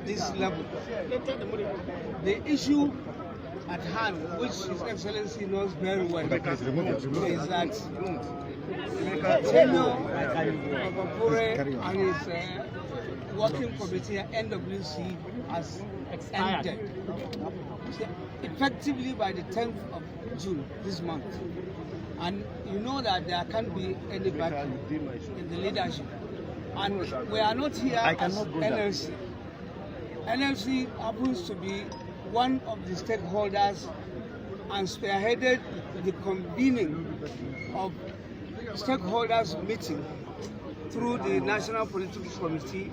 this level. The issue at hand, which His Excellency knows very well, is that the tenure of Abure and his working committee at NWC has ended effectively by the 10th of June this month. And you know that there can't be any vacuum in the leadership. And we are not here as NLC. NLC happens to be one of the stakeholders and spearheaded the convening of stakeholders meeting through the National Political Committee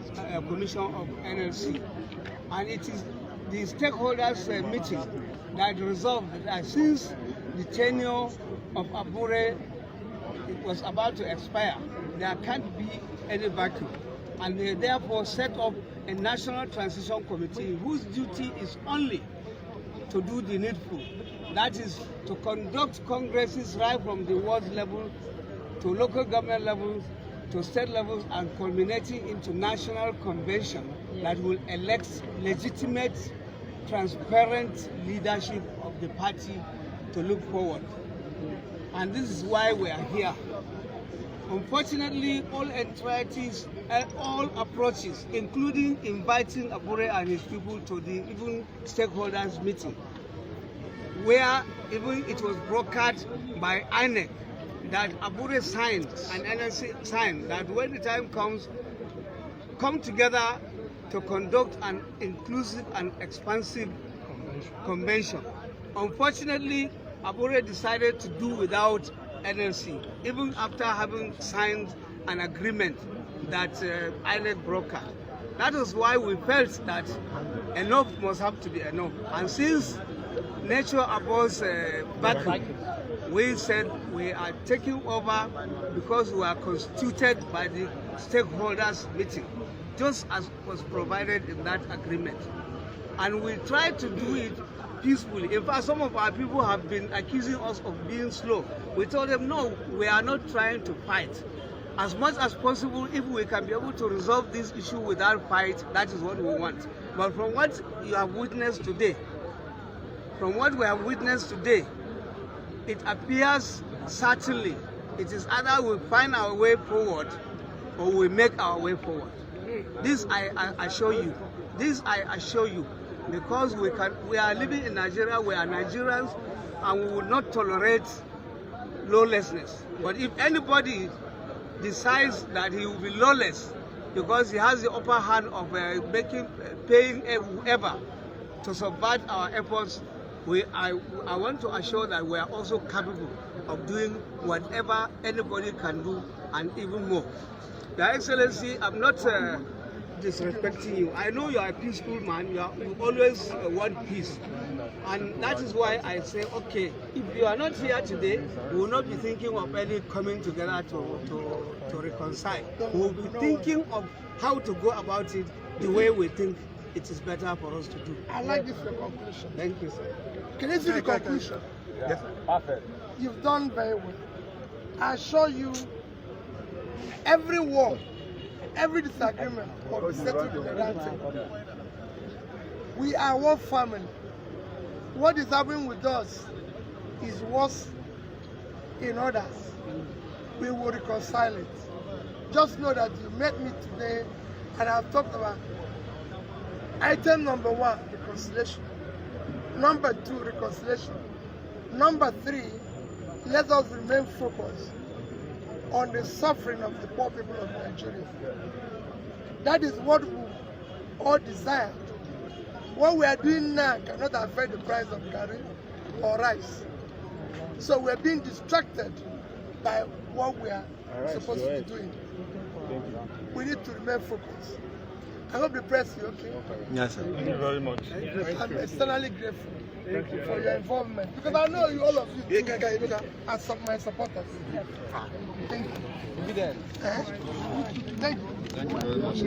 Commission of NLC. And it is the stakeholders meeting that resolved that since the tenure of Abure was about to expire, there can't be any vacuum. And they therefore set up a National Transition Committee whose duty is only to do the needful. That is to conduct congresses right from the ward level to local government levels to state levels and culminating into national convention that will elect legitimate, transparent leadership of the party to look forward. And this is why we are here. Unfortunately, all entities and all approaches, including inviting Abure and his people to the even stakeholders meeting, where even it was broadcast by INEC that Abure signed and NLC signed that when the time comes, come together to conduct an inclusive and expansive convention. Unfortunately, Abure decided to do without NLC, even after having signed an agreement that INEC brokered. That is why we felt that enough must have to be enough. And since nature abhors vacuum, we said we are taking over because we are constituted by the stakeholders meeting, just as was provided in that agreement. And we tried to do it peacefully. In fact, some of our people have been accusing us of being slow. We told them, no, we are not trying to fight. As much as possible, if we can be able to resolve this issue without fight, that is what we want. But from what you have witnessed today, it appears certainly it is either we find our way forward or we make our way forward. This I assure you. This I assure you. Because we are living in Nigeria, we are Nigerians, and we will not tolerate lawlessness. But if anybody decides that he will be lawless because he has the upper hand of paying whoever to subvert our efforts, I want to assure that we are also capable of doing whatever anybody can do and even more. Your Excellency, I'm not disrespecting you. I know you are a peaceful man. You always want peace. And that is why I say, okay, if you are not here today, we will not be thinking of any coming together to reconcile. We will be thinking of how to go about it the way we think it is better for us to do. I like this your conclusion. Thank you, sir. Can you see the conclusion? Yes, sir. Perfect. You've done very well. I assure you, every war, every disagreement will be settled in the round table. We are one family. What is happening with us is worse in others. We will reconcile it. Just know that you met me today and I've talked about item number 1, reconciliation. Number 2, reconciliation. Number 3, let us remain focused on the suffering of the poor people of Nigeria. That is what we all desire. What we are doing now cannot affect the price of curry or rice. So we are being distracted by what we are supposed to be doing. We need to remain focused. I hope the press is okay. Yes, sir. Thank you very much. I'm externally grateful for your involvement because I know you, all of you, are my supporters. Thank you. Be there. Thank you. Thank you very much.